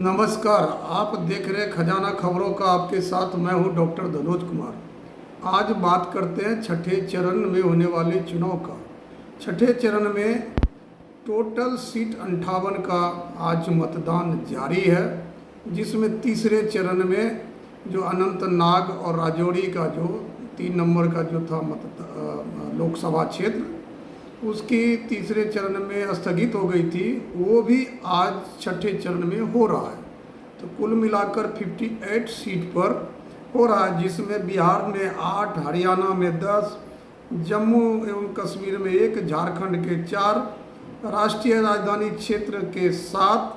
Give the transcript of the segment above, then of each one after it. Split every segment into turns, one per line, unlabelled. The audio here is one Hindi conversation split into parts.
नमस्कार, आप देख रहे हैं खजाना खबरों का। आपके साथ मैं हूं डॉक्टर धनोज कुमार। आज बात करते हैं छठे चरण में होने वाले चुनाव का। छठे चरण में टोटल सीट 58 का आज मतदान जारी है, जिसमें तीसरे चरण में जो अनंतनाग और राजौरी का जो 3 नंबर का जो था लोकसभा क्षेत्र, उसकी तीसरे चरण में स्थगित हो गई थी, वो भी आज छठे चरण में हो रहा है। तो कुल मिलाकर 58 सीट पर हो रहा है, जिसमें बिहार में 8, हरियाणा में 10, जम्मू एवं कश्मीर में 1, झारखंड के 4, राष्ट्रीय राजधानी क्षेत्र के 7,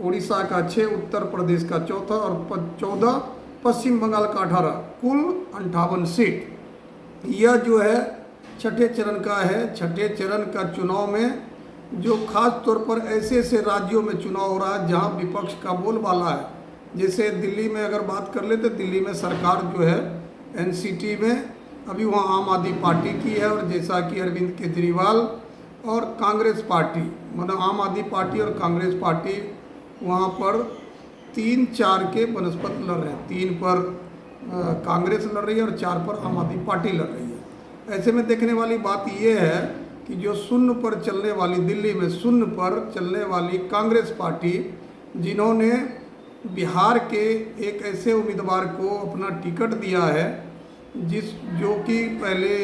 उड़ीसा का 6, उत्तर प्रदेश का 4 और 14, पश्चिम बंगाल का 18, कुल 58 सीट। यह जो है छठे चरण का है। छठे चरण का चुनाव में जो खास तौर पर ऐसे ऐसे राज्यों में चुनाव हो रहा है जहां विपक्ष का बोलबाला है। जैसे दिल्ली में अगर बात कर ले तो दिल्ली में सरकार जो है एनसीटी में अभी वहां आम आदमी पार्टी की है, और जैसा कि अरविंद केजरीवाल और कांग्रेस पार्टी, मतलब आम आदमी पार्टी और कांग्रेस पार्टी वहाँ पर 3-4 के बनस्पत लड़ रहे हैं। 3 पर कांग्रेस लड़ रही है और 4 पर आम आदमी पार्टी लड़ रही है। ऐसे में देखने वाली बात यह है कि जो शून्य पर चलने वाली, दिल्ली में शून्य पर चलने वाली कांग्रेस पार्टी, जिन्होंने बिहार के एक ऐसे उम्मीदवार को अपना टिकट दिया है जो कि पहले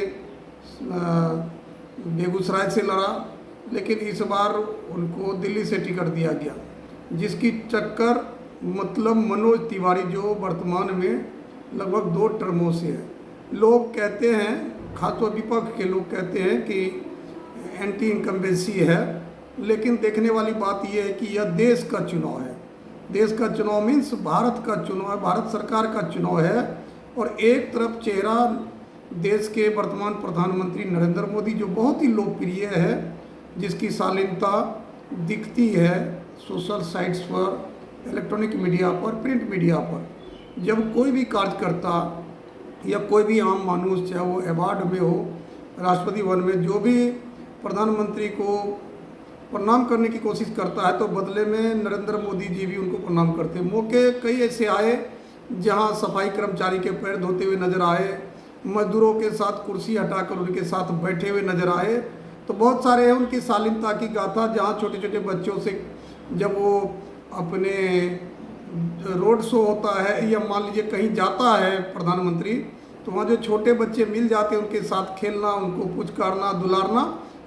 बेगूसराय से लड़ा, लेकिन इस बार उनको दिल्ली से टिकट दिया गया, जिसकी टक्कर मतलब मनोज तिवारी जो वर्तमान में लगभग 2 टर्मों से है। लोग कहते हैं, खासतौर विपक्ष के लोग कहते हैं कि एंटी इनकम्बेंसी है, लेकिन देखने वाली बात यह है कि यह देश का चुनाव है। देश का चुनाव मीन्स भारत का चुनाव है, भारत सरकार का चुनाव है। और एक तरफ चेहरा देश के वर्तमान प्रधानमंत्री नरेंद्र मोदी, जो बहुत ही लोकप्रिय है, जिसकी शालीनता दिखती है सोशल साइट्स पर, इलेक्ट्रॉनिक मीडिया पर, प्रिंट मीडिया पर। जब कोई भी कार्यकर्ता या कोई भी आम मानुष, चाहे वो अवार्ड में हो, राष्ट्रपति भवन में, जो भी प्रधानमंत्री को प्रणाम करने की कोशिश करता है, तो बदले में नरेंद्र मोदी जी भी उनको प्रणाम करते हैं। मौके कई ऐसे आए जहां सफाई कर्मचारी के पैर धोते हुए नजर आए, मजदूरों के साथ कुर्सी हटाकर उनके साथ बैठे हुए नजर आए। तो बहुत सारे हैं उनकी शालीनता की गाथा, जहाँ छोटे छोटे बच्चों से जब वो अपने रोड शो होता है या मान लीजिए कहीं जाता है प्रधानमंत्री, तो वहाँ जो छोटे बच्चे मिल जाते हैं, उनके साथ खेलना, उनको पुचकारना, दुलारना,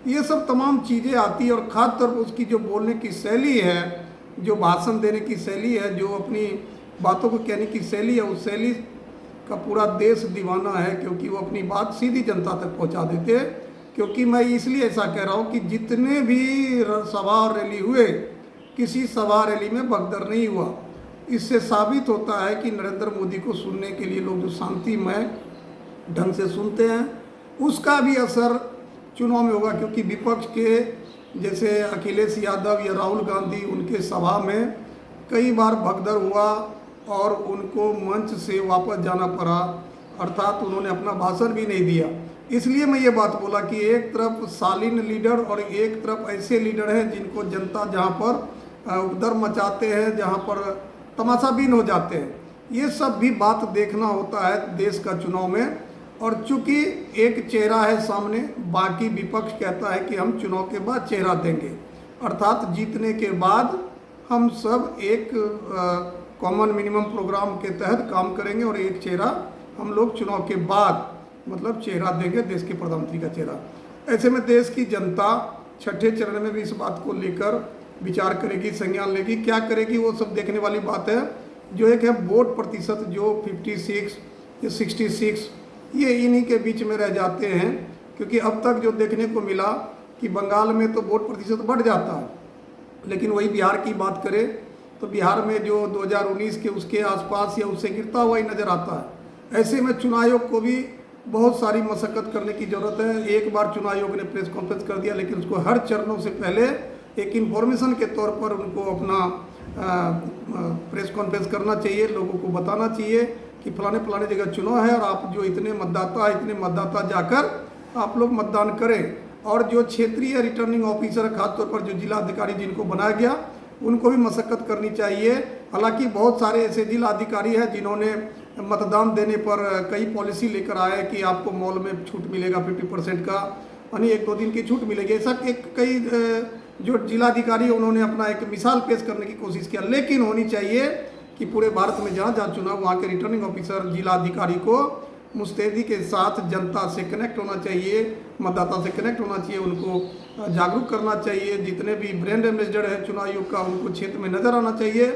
ये सब तमाम चीज़ें आती है। और ख़ास तौर पर उसकी जो बोलने की शैली है, जो भाषण देने की शैली है, जो अपनी बातों को कहने की शैली है, उस शैली का पूरा देश दीवाना है, क्योंकि वो अपनी बात सीधी जनता तक पहुँचा देते हैं। क्योंकि मैं इसलिए ऐसा कह रहा हूँ कि जितने भी सभा और रैली हुए, किसी सभा रैली में भगदड़ नहीं हुआ। इससे साबित होता है कि नरेंद्र मोदी को सुनने के लिए लोग जो शांतिमय ढंग से सुनते हैं, उसका भी असर चुनाव में होगा। क्योंकि विपक्ष के जैसे अखिलेश यादव या राहुल गांधी, उनके सभा में कई बार भगदड़ हुआ और उनको मंच से वापस जाना पड़ा, अर्थात उन्होंने अपना भाषण भी नहीं दिया। इसलिए मैं ये बात बोला कि एक तरफ शालीन लीडर और एक तरफ ऐसे लीडर हैं जिनको जनता जहाँ पर उपद्रव मचाते हैं, जहाँ पर तमाशाबीन हो जाते हैं। ये सब भी बात देखना होता है देश का चुनाव में। और चूंकि एक चेहरा है सामने, बाकी विपक्ष कहता है कि हम चुनाव के बाद चेहरा देंगे, अर्थात जीतने के बाद हम सब एक कॉमन मिनिमम प्रोग्राम के तहत काम करेंगे और एक चेहरा हम लोग चुनाव के बाद मतलब चेहरा देंगे, देश के प्रधानमंत्री का चेहरा। ऐसे में देश की जनता छठे चरण में भी इस बात को लेकर विचार करेगी, संज्ञान लेगी। क्या करेगी वो सब देखने वाली बात है। जो एक है वोट प्रतिशत, जो 56 या 66, ये इन्हीं के बीच में रह जाते हैं। क्योंकि अब तक जो देखने को मिला कि बंगाल में तो वोट प्रतिशत बढ़ जाता है, लेकिन वही बिहार की बात करें तो बिहार में जो 2019 के उसके आसपास या उससे गिरता हुआ ही नज़र आता है। ऐसे में चुनाव आयोग को भी बहुत सारी मशक्क़त करने की ज़रूरत है। एक बार चुनाव आयोग ने प्रेस कॉन्फ्रेंस कर दिया, लेकिन उसको हर चरणों से पहले एक इन्फॉर्मेशन के तौर पर उनको अपना प्रेस कॉन्फ्रेंस करना चाहिए, लोगों को बताना चाहिए कि फलाने जगह चुनाव है और आप जो इतने मतदाता जाकर आप लोग मतदान करें। और जो क्षेत्रीय रिटर्निंग ऑफिसर, खासतौर पर जो जिला अधिकारी जिनको बनाया गया, उनको भी मशक्क़त करनी चाहिए। हालांकि बहुत सारे ऐसे जिला अधिकारी हैं जिन्होंने मतदान देने पर कई पॉलिसी लेकर आए कि आपको मॉल में छूट मिलेगा 50% का, यानी 1-2 दिन की छूट मिलेगी। ऐसा कई जो जिलाधिकारी उन्होंने अपना एक मिसाल पेश करने की कोशिश किया, लेकिन होनी चाहिए कि पूरे भारत में जहाँ जहाँ चुनाव वहाँ के रिटर्निंग ऑफिसर जिला अधिकारी को मुस्तैदी के साथ जनता से कनेक्ट होना चाहिए, मतदाता से कनेक्ट होना चाहिए, उनको जागरूक करना चाहिए। जितने भी ब्रांड एम्बेसडर है चुनाव आयोग का, उनको क्षेत्र में नज़र आना चाहिए,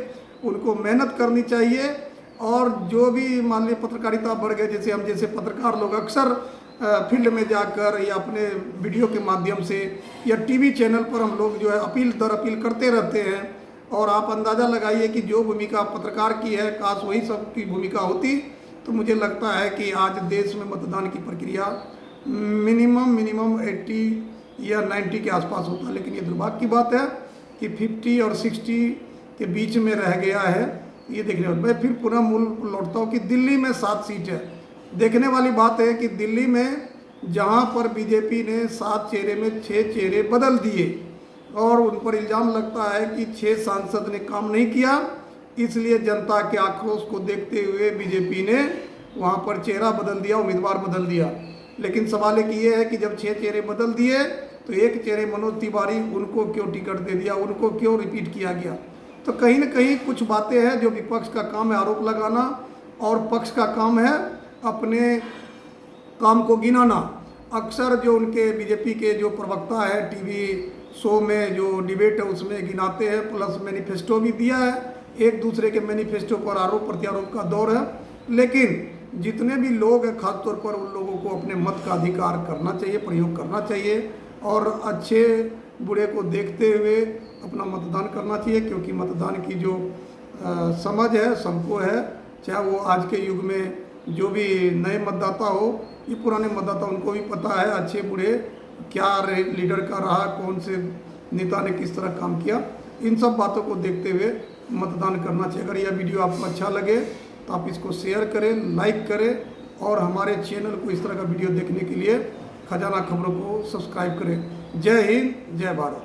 उनको मेहनत करनी चाहिए। और जो भी मान लीजिए पत्रकारिता बढ़ गए, जैसे हम जैसे पत्रकार लोग अक्सर फील्ड में जाकर या अपने वीडियो के माध्यम से या टीवी चैनल पर हम लोग जो है अपील दर अपील करते रहते हैं। और आप अंदाज़ा लगाइए कि जो भूमिका पत्रकार की है, काश वही सब की भूमिका होती तो मुझे लगता है कि आज देश में मतदान की प्रक्रिया मिनिमम 80 या 90 के आसपास होता। लेकिन ये दुर्भाग्य की बात है कि 50 और 60 के बीच में रह गया है। ये देखने वाली, मैं फिर पुनः मूल लौटता हूँ कि दिल्ली में 7 सीट है। देखने वाली बात है कि दिल्ली में जहाँ पर बीजेपी ने 7 चेहरे में 6 चेहरे बदल दिए और उन पर इल्ज़ाम लगता है कि 6 सांसद ने काम नहीं किया, इसलिए जनता के आक्रोश को देखते हुए बीजेपी ने वहाँ पर चेहरा बदल दिया, उम्मीदवार बदल दिया। लेकिन सवाल एक ये है कि जब 6 चेहरे बदल दिए तो एक चेहरे मनोज तिवारी, उनको क्यों टिकट दे दिया, उनको क्यों रिपीट किया गया? तो कहीं ना कहीं कुछ बातें हैं जो विपक्ष का काम है आरोप लगाना और पक्ष का काम है अपने काम को गिनाना। अक्सर जो उनके बीजेपी के जो प्रवक्ता है टीवी शो में जो डिबेट है उसमें गिनाते हैं, प्लस मैनिफेस्टो भी दिया है। एक दूसरे के मैनिफेस्टो पर आरोप प्रत्यारोप का दौर है। लेकिन जितने भी लोग हैं खासतौर पर उन लोगों को अपने मत का अधिकार करना चाहिए, प्रयोग करना चाहिए और अच्छे बुरे को देखते हुए अपना मतदान करना चाहिए। क्योंकि मतदान की जो समझ है सबको है, चाहे वो आज के युग में जो भी नए मतदाता हो, ये पुराने मतदाता उनको भी पता है अच्छे बुरे क्या लीडर का रहा, कौन से नेता ने किस तरह काम किया। इन सब बातों को देखते हुए मतदान करना चाहिए। अगर यह वीडियो आपको अच्छा लगे तो आप इसको शेयर करें, लाइक करें और हमारे चैनल को इस तरह का वीडियो देखने के लिए खजाना खबरों को सब्सक्राइब करें। जय हिंद, जय भारत।